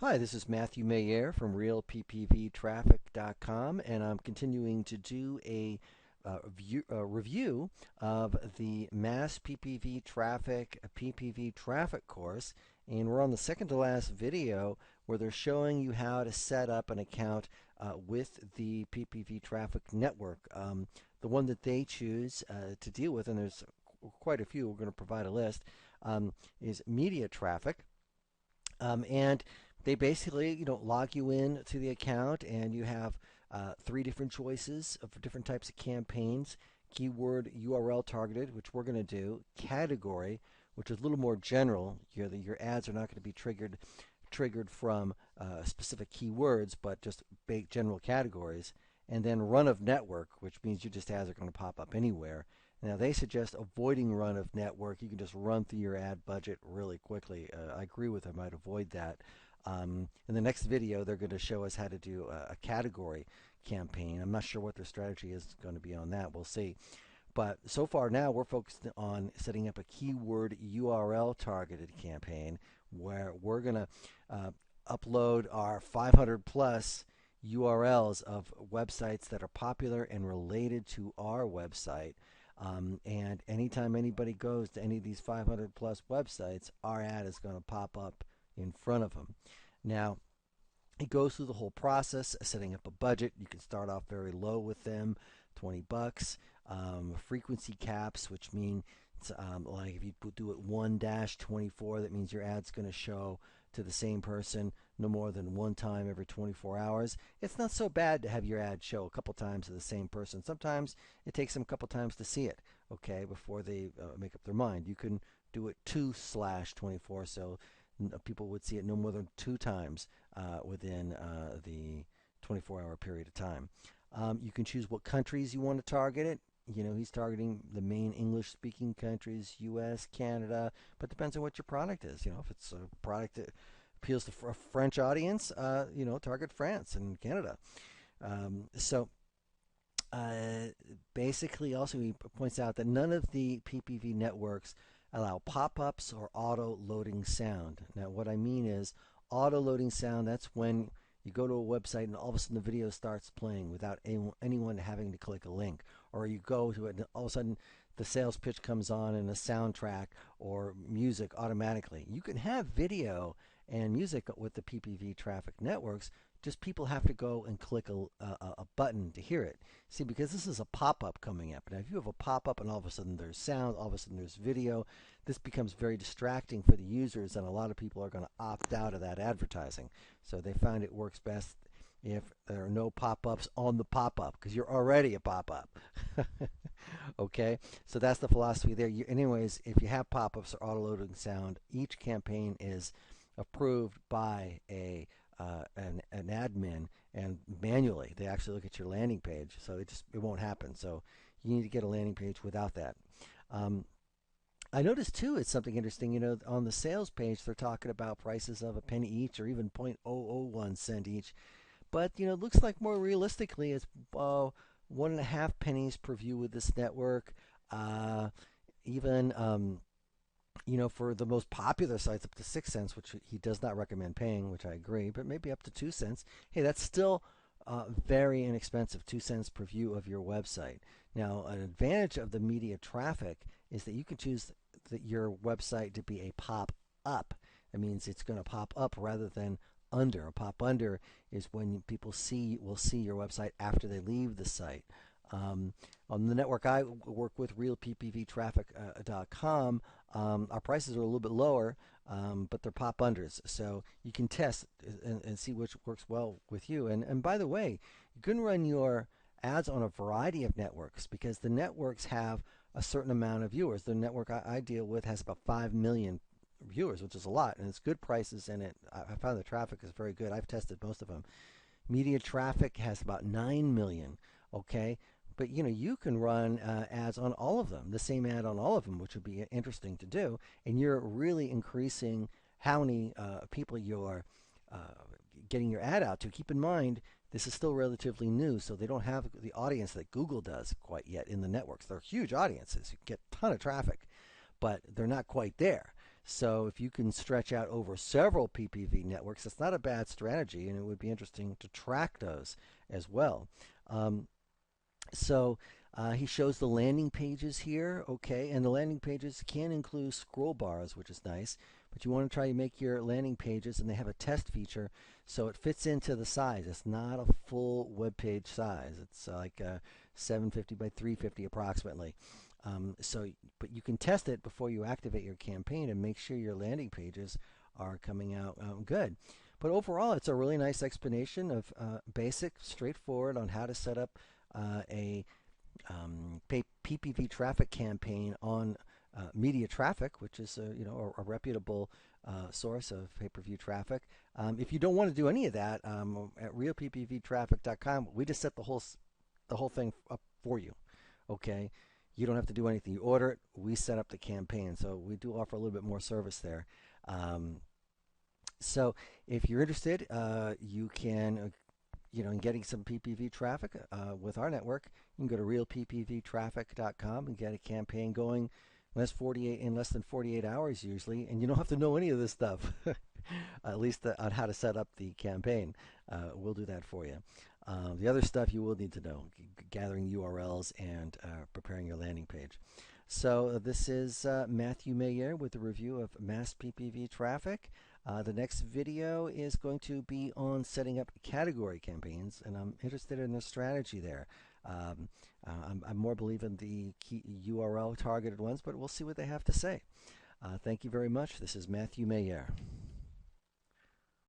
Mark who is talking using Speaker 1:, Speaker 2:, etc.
Speaker 1: Hi, this is Matthew Mayer from RealPPVTraffic.com, and I'm continuing to do a review of the Mass PPV Traffic PPV Traffic course. And we're on the second to last video where they're showing you how to set up an account with the PPV Traffic network. The one that they choose to deal with, and there's quite a few, we're going to provide a list, is media traffic. And they basically, log you in to the account, and you have three different choices for different types of campaigns: keyword URL targeted, which we're going to do; category, which is a little more general. Your ads are not going to be triggered from specific keywords, but just big general categories; and then run of network, which means your just ads are going to pop up anywhere. Now, they suggest avoiding run of network. You can just run through your ad budget really quickly. I agree with them. I'd avoid that. In the next video, they're going to show us how to do a category campaign. I'm not sure what their strategy is going to be on that. We'll see. But so far now, we're focused on setting up a keyword URL targeted campaign where we're going to upload our 500 plus URLs of websites that are popular and related to our website. And anytime anybody goes to any of these 500 plus websites, our ad is going to pop up in front of them. Now, it goes through the whole process of setting up a budget. You can start off very low with them, 20 bucks. Frequency caps, which mean like if you do it 1-24, that means your ad's going to show to the same person no more than one time every 24 hours. It's not so bad to have your ad show a couple times to the same person. Sometimes it takes them a couple times to see it, okay, before they make up their mind. You can do it 2/24, so people would see it no more than two times within the 24-hour period of time. You can choose what countries you want to target it. He's targeting the main English-speaking countries, U.S., Canada, but depends on what your product is. If it's a product that appeals to a French audience, target France and Canada. Basically, also he points out that none of the PPV networks allow pop-ups or auto-loading sound. Now, what I mean is auto-loading sound, that's when you go to a website and all of a sudden the video starts playing without anyone having to click a link. Or you go to it and all of a sudden the sales pitch comes on and a soundtrack or music automatically. You can have video and music with the PPV traffic networks, just people have to go and click a button to hear it. See, because this is a pop-up coming up. Now, if you have a pop-up and all of a sudden there's sound, all of a sudden there's video, this becomes very distracting for the users, and a lot of people are going to opt out of that advertising. So they find it works best if there are no pop-ups on the pop-up, because you're already a pop-up. Okay, so that's the philosophy there. Anyways, if you have pop-ups or auto-loading sound, each campaign is approved by an admin, and manually they actually look at your landing page, so it won't happen. So you need to get a landing page without that. I noticed too, it's something interesting. On the sales page they're talking about prices of a penny each or even 0.001 cent each, but it looks like more realistically it's 1.5 pennies per view with this network. Even for the most popular sites, up to 6 cents, which he does not recommend paying, which I agree, but maybe up to 2 cents. Hey, that's still very inexpensive, 2 cents per view of your website. Now, an advantage of the media traffic is that you can choose your website to be a pop-up. That means it's going to pop up rather than under. A pop under is when people will see your website after they leave the site. On the network I work with, RealPPVTraffic.com, our prices are a little bit lower, but they're pop unders. So you can test and see which works well with you. And by the way, you can run your ads on a variety of networks because the networks have a certain amount of viewers. The network I deal with has about 5 million viewers, which is a lot, and it's good prices, and I found the traffic is very good. I've tested most of them. Media traffic has about 9 million, okay? But you can run ads on all of them, the same ad on all of them, which would be interesting to do, and you're really increasing how many people you're getting your ad out to. Keep in mind, this is still relatively new, so they don't have the audience that Google does quite yet in the networks. They're huge audiences. You get a ton of traffic, but they're not quite there. So if you can stretch out over several PPV networks, it's not a bad strategy, and it would be interesting to track those as well. Um, so he shows the landing pages here, okay, and the landing pages can include scroll bars, which is nice. But you want to try to make your landing pages, and they have a test feature, so it fits into the size. It's not a full web page size. It's like 750 by 350 approximately. But you can test it before you activate your campaign and make sure your landing pages are coming out good. But overall, it's a really nice explanation of basic, straightforward on how to set up a PPV traffic campaign on media traffic, which is a reputable source of pay-per-view traffic. If you don't want to do any of that, at realppvtraffic.com, we just set the whole thing up for you. Okay, you don't have to do anything. You order it, we set up the campaign. So we do offer a little bit more service there. So if you're interested, you can in getting some PPV traffic with our network, you can go to realppvtraffic.com and get a campaign going in less than 48 hours usually, and you don't have to know any of this stuff, at least on how to set up the campaign. We'll do that for you. The other stuff you will need to know, gathering URLs and preparing your landing page. So this is Matthew Mayer with a review of Massppvtraffic. Traffic. The next video is going to be on setting up category campaigns, and I'm interested in the strategy there. I'm more believing the key URL targeted ones, but we'll see what they have to say. Thank you very much. This is Matthew Mayer.